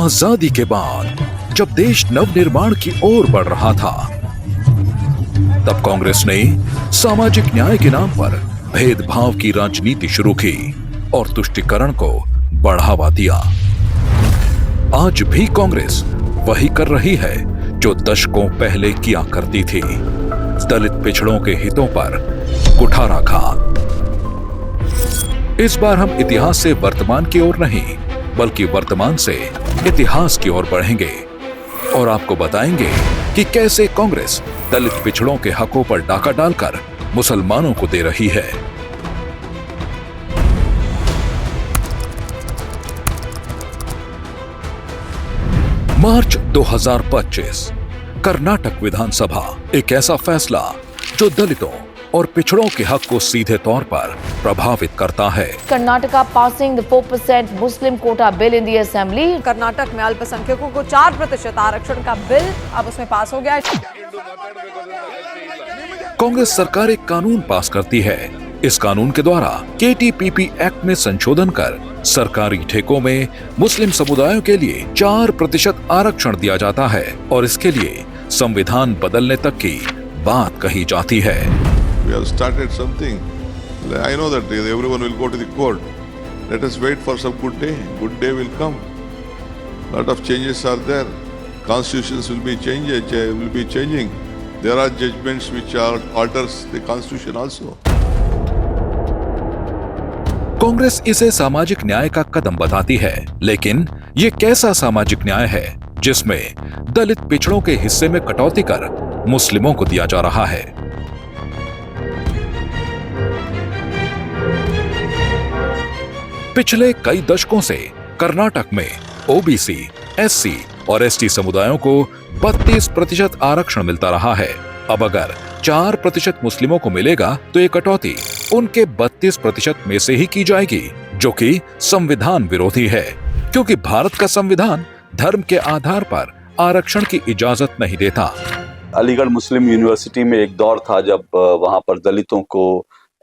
आजादी के बाद जब देश नवनिर्माण की ओर बढ़ रहा था, तब कांग्रेस ने सामाजिक न्याय के नाम पर भेदभाव की राजनीति शुरू की और तुष्टीकरण को बढ़ावा दिया। आज भी कांग्रेस वही कर रही है जो दशकों पहले किया करती थी, दलित पिछड़ों के हितों पर कुठाराघात। इस बार हम इतिहास से वर्तमान की ओर नहीं, बल्कि वर्तमान से इतिहास की ओर बढ़ेंगे और आपको बताएंगे कि कैसे कांग्रेस दलित पिछड़ों के हकों पर डाका डालकर मुसलमानों को दे रही है। मार्च 2025, कर्नाटक विधानसभा, एक ऐसा फैसला जो दलितों और पिछड़ों के हक को सीधे तौर पर प्रभावित करता है। Karnataka passing the 4% Muslim quota bill in the assembly. Karnataka में अल्पसंख्यकों को 4% आरक्षण का बिल अब उसमें पास हो गया है। कांग्रेस सरकार एक कानून पास करती है। इस कानून के द्वारा KTPP एक्ट में संशोधन कर सरकारी ठेकों में मुस्लिम समुदायों के लिए 4% आरक्षण दिया जाता है और इसके लिए संविधान बदलने तक की बात कही जाती है। We have started something. I know that everyone will go to the court. Let us wait for some good day. Good day will come. Lot of changes are there. Constitutions will be changing. There are judgments which alters the constitution also. Congress इसे सामाजिक न्याय का कदम बताती है, लेकिन ये कैसा सामाजिक न्याय है जिसमें दलित पिछड़ों के हिस्से में कटौती कर मुस्लिमों को दिया जा रहा है? पिछले कई दशकों से कर्नाटक में OBC, SC और ST समुदायों को 32% आरक्षण मिलता रहा है। अब अगर 4% मुस्लिमों को मिलेगा तो ये कटौती उनके 32% में से ही की जाएगी, जो कि संविधान विरोधी है, क्योंकि भारत का संविधान धर्म के आधार पर आरक्षण की इजाजत नहीं देता। अलीगढ़ मुस्लिम यूनिवर्सिटी में एक दौर था जब वहां पर दलितों को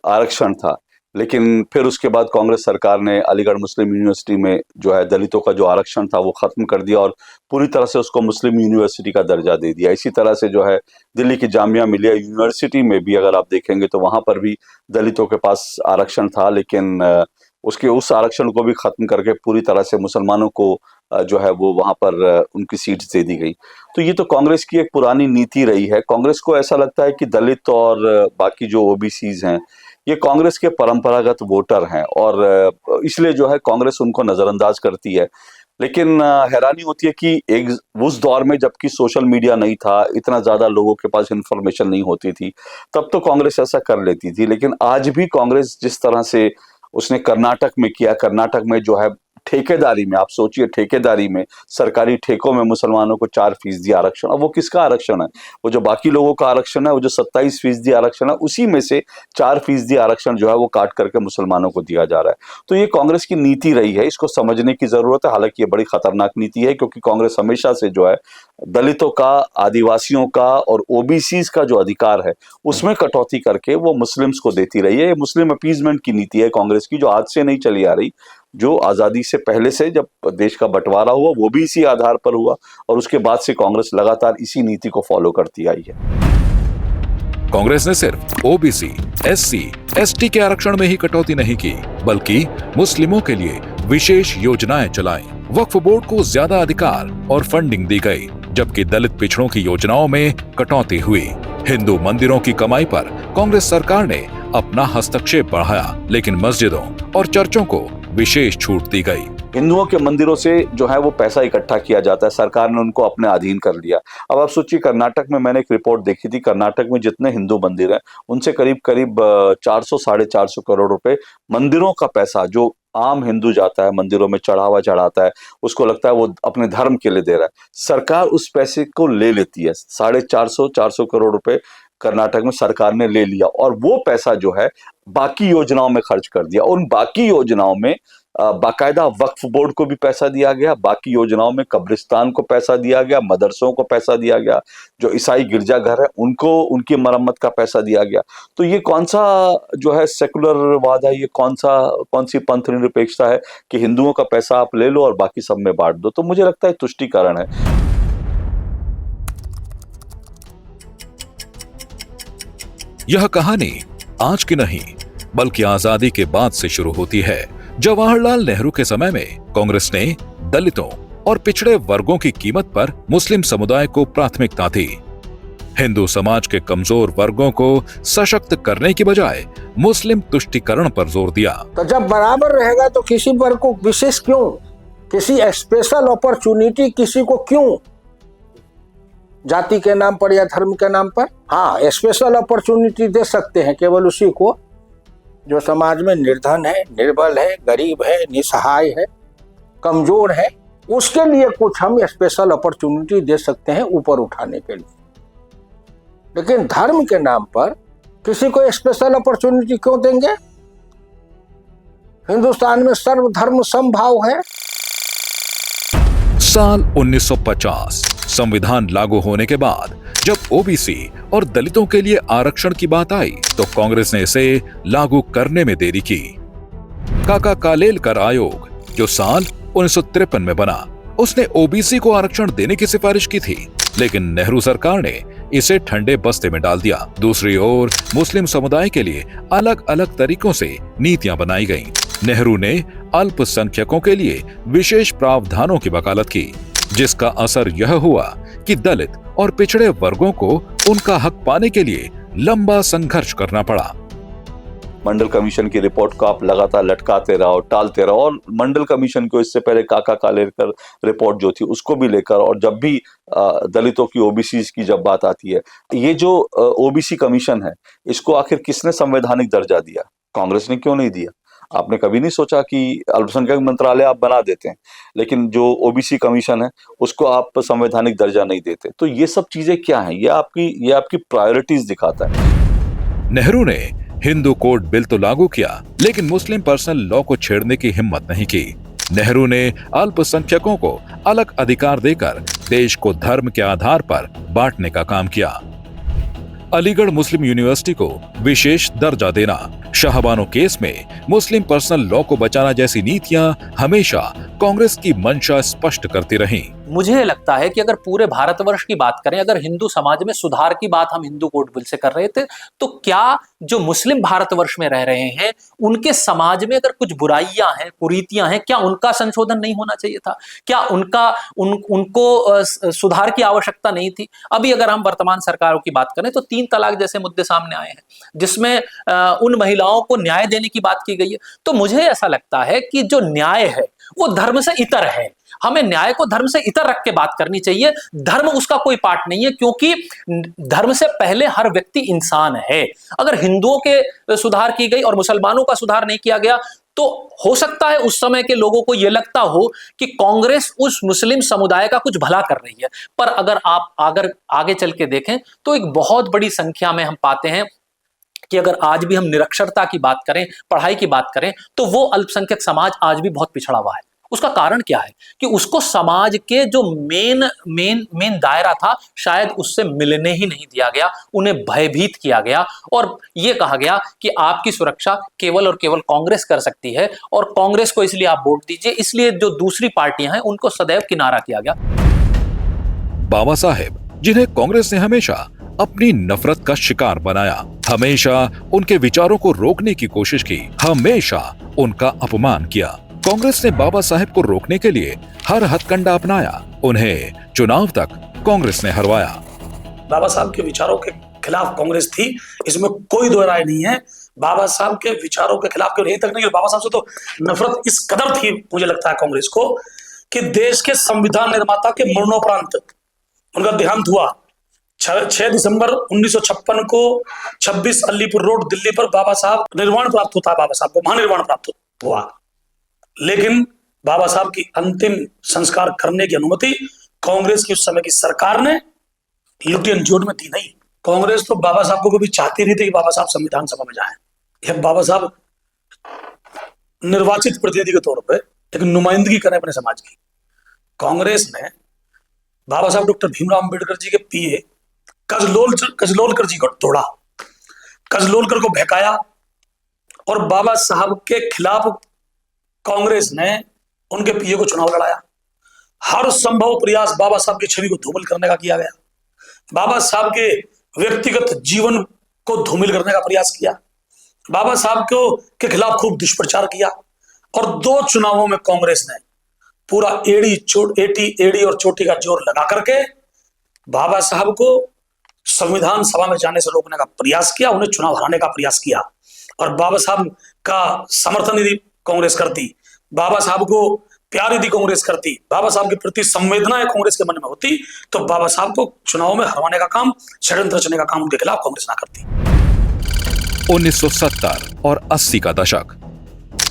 आरक्षण था, लेकिन फिर उसके बाद कांग्रेस सरकार ने अलीगढ़ मुस्लिम यूनिवर्सिटी में जो है दलितों का जो आरक्षण था वो खत्म कर दिया और पूरी तरह से उसको मुस्लिम यूनिवर्सिटी का दर्जा दे दिया। इसी तरह से जो है दिल्ली की जामिया मिलिया यूनिवर्सिटी में भी अगर आप देखेंगे तो वहां पर भी दलितों के पास आरक्षण था, लेकिन उस आरक्षण को भी खत्म करके पूरी तरह से मुसलमानों को जो है वो वहां पर उनकी सीट्स दे दी गई। तो ये तो कांग्रेस की एक पुरानी नीति रही है। कांग्रेस को ऐसा लगता है कि दलित और बाकी जो OBCs हैं ये कांग्रेस के परंपरागत वोटर हैं और इसलिए जो है कांग्रेस उनको नजरअंदाज करती है। लेकिन हैरानी होती है कि एक उस दौर में जबकि सोशल मीडिया नहीं था, इतना ज्यादा लोगों के पास इंफॉर्मेशन नहीं होती थी, तब तो कांग्रेस ऐसा कर लेती थी। लेकिन आज भी कांग्रेस जिस तरह से उसने कर्नाटक में किया, कर्नाटक में जो है ठेकेदारी में, आप सोचिए ठेकेदारी में सरकारी ठेकों में मुसलमानों को 4% आरक्षण। अब वो किसका आरक्षण है? वो जो बाकी लोगों का आरक्षण है, वो जो 27% आरक्षण है, उसी में से 4% आरक्षण जो है वो काट करके मुसलमानों को दिया जा रहा है। तो ये कांग्रेस की नीति रही है, इसको समझने की जरूरत है। हालांकि ये बड़ी खतरनाक नीति है, क्योंकि कांग्रेस हमेशा से जो है दलितों का, आदिवासियों का और OBCs का जो अधिकार है उसमें कटौती करके वो मुस्लिम्स को देती रही है। ये मुस्लिम अपीजमेंट की नीति है कांग्रेस की, जो आज से नहीं चली आ रही, जो आजादी से पहले से जब देश का बंटवारा हुआ वो भी इसी आधार पर हुआ और उसके बाद से कांग्रेस लगातार इसी नीति को फॉलो करती आई है। कांग्रेस ने सिर्फ OBC, SC, ST के आरक्षण में ही कटौती नहीं की, बल्कि मुस्लिमों के लिए विशेष योजनाएं चलाई। वक्फ बोर्ड को ज्यादा अधिकार और फंडिंग दी गई, जबकि दलित पिछड़ों की योजनाओं में कटौती हुई। हिंदू मंदिरों की कमाई पर कांग्रेस सरकार ने अपना हस्तक्षेप बढ़ाया, लेकिन मस्जिदों और चर्चों को विशेष छूट दी गई। हिंदुओं के मंदिरों से जो है वो पैसा इकट्ठा किया जाता है, सरकार ने उनको अपने अधीन कर लिया। अब आप सोचिए, कर्नाटक में मैंने एक रिपोर्ट देखी थी, कर्नाटक में जितने हिंदू मंदिर हैं उनसे करीब 400-450 करोड़ रुपए मंदिरों का पैसा, जो आम हिंदू जाता है मंदिरों में चढ़ावा चढ़ाता है, उसको लगता है वो अपने धर्म के लिए दे रहा है, सरकार उस पैसे को ले लेती है। 450 करोड़ रुपए कर्नाटक में सरकार ने ले लिया और वो पैसा जो है बाकी योजनाओं में खर्च कर दिया। उन बाकी योजनाओं में बाकायदा वक्फ बोर्ड को भी पैसा दिया गया, बाकी योजनाओं में कब्रिस्तान को पैसा दिया गया, मदरसों को पैसा दिया गया, जो ईसाई गिरजाघर है उनको उनकी मरम्मत का पैसा दिया गया। तो ये कौन सा जो है सेकुलरवाद है, ये कौन सी पंथ निरपेक्षता है कि हिंदुओं का पैसा आप ले लो और बाकी सब में बांट दो। तो मुझे लगता है तुष्टीकरण है। यह कहानी आज की नहीं बल्कि आजादी के बाद से शुरू होती है। जवाहरलाल नेहरू के समय में कांग्रेस ने दलितों और पिछड़े वर्गों की कीमत पर मुस्लिम समुदाय को प्राथमिकता दी। हिंदू समाज के कमजोर वर्गों को सशक्त करने की बजाय मुस्लिम तुष्टीकरण पर जोर दिया। तो जब बराबर रहेगा तो किसी वर्ग को विशेष क्यों, किसी स्पेशल अपॉर्चुनिटी किसी को क्यों, जाति के नाम पर या धर्म के नाम पर? हाँ, स्पेशल अपॉर्चुनिटी दे सकते हैं केवल उसी को जो समाज में निर्धन है, निर्बल है, गरीब है, निसहाय है, कमजोर है। उसके लिए कुछ हम स्पेशल अपॉर्चुनिटी दे सकते हैं ऊपर उठाने के लिए, लेकिन धर्म के नाम पर किसी को स्पेशल अपॉर्चुनिटी क्यों देंगे? हिंदुस्तान में सर्वधर्म समभाव है। साल 1950 संविधान लागू होने के बाद जब ओबीसी और दलितों के लिए आरक्षण की बात आई तो कांग्रेस ने इसे लागू करने में देरी की। काका कालेलकर आयोग जो साल 1953 में बना, उसने ओबीसी को आरक्षण देने की सिफारिश की थी, लेकिन नेहरू सरकार ने इसे ठंडे बस्ते में डाल दिया। दूसरी ओर मुस्लिम समुदाय के लिए अलग अलग तरीकों से नीतियां बनाई गईं। नेहरू ने अल्पसंख्यकों के लिए विशेष प्रावधानों की वकालत की, जिसका असर यह हुआ कि दलित और पिछड़े वर्गों को उनका हक पाने के लिए लंबा संघर्ष करना पड़ा। मंडल कमीशन की रिपोर्ट को आप लगातार लटकाते रहो, टालते रहो, और मंडल कमीशन को इससे पहले काका कालेलकर रिपोर्ट जो थी उसको भी लेकर, और जब भी दलितों की ओबीसी की जब बात आती है, ये जो ओबीसी कमीशन है इसको आखिर किसने संवैधानिक दर्जा दिया? कांग्रेस ने क्यों नहीं दिया? आपने कभी नहीं सोचा कि अल्पसंख्यक मंत्रालय आप बना देते हैं, लेकिन जो ओबीसी कमीशन है उसको आप संवैधानिक दर्जा नहीं देते? तो ये सब चीजें क्या हैं? ये आपकी प्रायोरिटीज दिखाता है। नेहरू ने हिंदू कोड बिल तो लागू किया, लेकिन मुस्लिम पर्सनल लॉ को छेड़ने की हिम्मत नहीं की। नेहरू ने अल्पसंख्यकों को अलग अधिकार देकर देश को धर्म के आधार पर बांटने का काम किया। अलीगढ़ मुस्लिम यूनिवर्सिटी को विशेष दर्जा देना, शाहबानो केस में मुस्लिम पर्सनल लॉ को बचाना जैसी नीतियां हमेशा कांग्रेस की मंशा स्पष्ट करती रहीं। मुझे लगता है कि अगर पूरे भारतवर्ष की बात करें, अगर हिंदू समाज में सुधार की बात हम हिंदू कोड बिल से कर रहे थे, तो क्या जो मुस्लिम भारतवर्ष में रह रहे हैं उनके समाज में अगर कुछ बुराइयां हैं, कुरीतियां हैं, क्या उनका संशोधन नहीं होना चाहिए था? क्या उनको सुधार की आवश्यकता नहीं थी? अभी अगर हम वर्तमान सरकारों की बात करें तो 3 तलाक जैसे मुद्दे सामने आए हैं, जिसमें उन महिलाओं को न्याय देने की बात की गई है। तो मुझे ऐसा लगता है कि जो न्याय है वो धर्म से इतर है। हमें न्याय को धर्म से इतर रख के बात करनी चाहिए। धर्म उसका कोई पार्ट नहीं है, क्योंकि धर्म से पहले हर व्यक्ति इंसान है। अगर हिंदुओं के सुधार की गई और मुसलमानों का सुधार नहीं किया गया तो हो सकता है उस समय के लोगों को यह लगता हो कि कांग्रेस उस मुस्लिम समुदाय का कुछ भला कर रही है। पर अगर आप आगे चल के देखें तो एक बहुत बड़ी संख्या में हम पाते हैं कि अगर आज भी हम निरक्षरता की बात करें, पढ़ाई की बात करें, तो वो अल्पसंख्यक समाज आज भी बहुत पिछड़ा हुआ है। उसका कारण क्या है कि उसको समाज के जो मेन दायरा था शायद उससे मिलने ही नहीं दिया गया, उन्हें भयभीत किया गया और यह कहा गया कि आपकी सुरक्षा केवल और केवल कांग्रेस कर सकती है और कांग्रेस को इसलिए आप वोट दीजिए। इसलिए जो दूसरी पार्टियां हैं उनको सदैव किनारा किया गया। बाबा साहेब, जिन्हें कांग्रेस ने हमेशा अपनी नफरत का शिकार बनाया, हमेशा उनके विचारों को रोकने की कोशिश की, हमेशा उनका अपमान किया। कांग्रेस ने बाबा साहेब को रोकने के लिए हर हथकंडा अपनाया। उन्हें चुनाव तक कांग्रेस ने हरवाया। बाबा साहब के विचारों के खिलाफ कांग्रेस थी, इसमें कोई दो राय नहीं है। बाबा साहब के विचारों के खिलाफ यही तक नहीं, बाबा साहब से तो नफरत इस कदर थी मुझे लगता है कांग्रेस को कि देश के संविधान निर्माता के मरणोपरांत उनका देहांत हुआ। 6 दिसंबर 1956 को 26 अलीपुर रोड दिल्ली पर बाबा साहब निर्वाण प्राप्त होता है। बाबा साहब को महानिर्वाण प्राप्त हुआ, लेकिन बाबा साहब की अंतिम संस्कार करने की अनुमति कांग्रेस की उस समय की सरकार ने लुटियन जोड़ में दी नहीं। कांग्रेस तो बाबा साहब को कभी चाहती नहीं थी कि बाबा साहब संविधान सभा में जाएं। यह बाबा साहब निर्वाचित प्रतिनिधि के तौर पे एक नुमाइंदगी करें अपने समाज की। कांग्रेस ने बाबा साहब डॉक्टर भीमराव अंबेडकर जी के पीए कजलोलकर जी को तोड़ा, कजलोलकर को बहकाया और बाबा साहब के खिलाफ कांग्रेस ने उनके पीए को चुनाव लड़ाया। हर संभव प्रयास बाबा साहब की छवि को धूमिल करने का किया गया, बाबा साहब के व्यक्तिगत जीवन को धूमिल करने का प्रयास किया, बाबा साहब के खिलाफ खूब दुष्प्रचार किया और 2 चुनावों में कांग्रेस ने पूरा एड़ी और चोटी का जोर लगा करके बाबा साहब को संविधान सभा में जाने से रोकने का प्रयास किया, उन्हें चुनाव हराने का प्रयास किया। और बाबा साहब का समर्थन यदि कांग्रेस करती, बाबा साहब को प्यार यदि कांग्रेस करती, बाबा साहब के प्रति संवेदनाएं कांग्रेस के मन में होती, तो बाबा साहब को चुनाव में हरवाने का काम, षड्यंत्र रचने का काम उनके खिलाफ कांग्रेस ना करती। 1970 और 80 का दशक,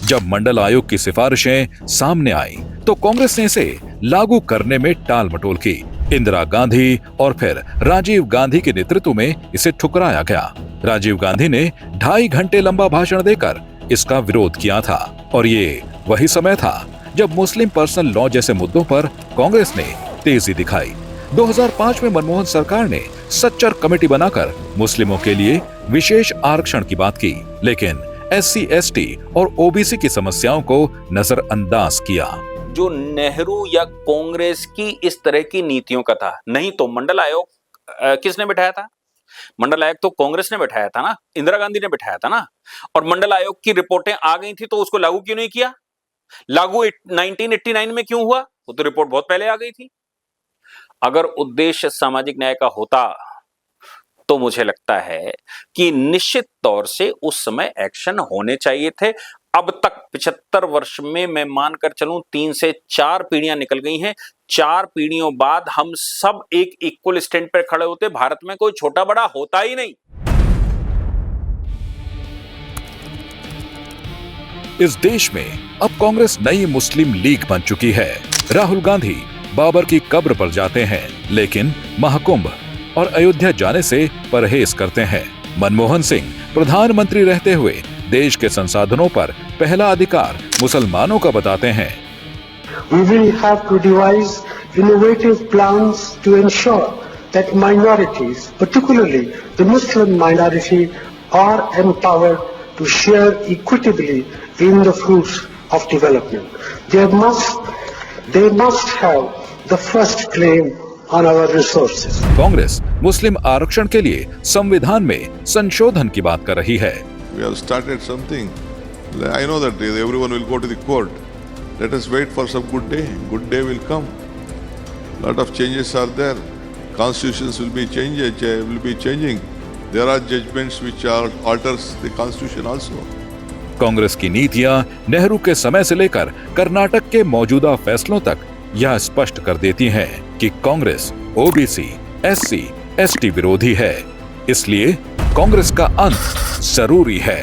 जब मंडल आयोग की सिफारिशें सामने आई तो कांग्रेस ने इसे लागू करने में टाल मटोल की। इंदिरा गांधी और फिर राजीव गांधी के नेतृत्व में इसे ठुकराया गया। राजीव गांधी ने 2.5 घंटे लंबा भाषण देकर इसका विरोध किया था और ये वही समय था जब मुस्लिम पर्सनल लॉ जैसे मुद्दों पर कांग्रेस ने तेजी दिखाई। 2005 में मनमोहन सरकार ने सच्चर कमेटी बनाकर मुस्लिमों के लिए विशेष आरक्षण की बात की, लेकिन SC, ST और OBC की समस्याओं को नजरअंदाज किया। जो नेहरू या कांग्रेस की इस तरह की नीतियों का था, नहीं तो मंडल आयोग किसने बिठाया था? मंडल आयोग तो कांग्रेस ने बिठाया था ना, इंदिरा गांधी ने बिठाया था ना। और मंडल आयोग की रिपोर्टें आ गई थी तो उसको लागू क्यों नहीं किया? लागू 1989 में क्यों हुआ? वो तो रिपोर्ट बहुत पहले आ गई थी। अगर उद्देश्य सामाजिक न्याय का होता तो मुझे लगता है कि निश्चित तौर से उस समय एक्शन होने चाहिए थे। अब तक 75 वर्ष में मैं मानकर चलूं 3 से 4 पीढ़ियां निकल गई हैं। 4 पीढ़ियों बाद हम सब एक इक्वल स्टैंड पर खड़े होते। भारत में कोई छोटा बड़ा होता ही नहीं। इस देश में अब कांग्रेस नई मुस्लिम लीग बन चुकी है। राहुल गांधी बाबर की कब्र पर जाते हैं, लेकिन महाकुंभ और अयोध्या जाने से परहेज करते हैं। मनमोहन सिंह प्रधानमंत्री रहते हुए देश के संसाधनों पर पहला अधिकार मुसलमानों का बताते हैं। We will have to devise innovative plans to ensure that minorities, particularly the Muslim minority, are empowered to share equitably in the fruits of development. They must have the first claim on our resources. Congress मुस्लिम आरक्षण के लिए संविधान में संशोधन की बात कर रही है। We have started something. I know that everyone will go to the court. Let us wait for some good day. Good day will come. Lot of changes are there. Constitutions will be changing. There are judgments which alters the constitution also. Congress की नीतियां नेहरू के समय से लेकर कर्नाटक के मौजूदा फैसलों तक यह स्पष्ट कर देती हैं कि कांग्रेस OBC, SC, ST विरोधी है। इसलिए कांग्रेस का अंत जरूरी है।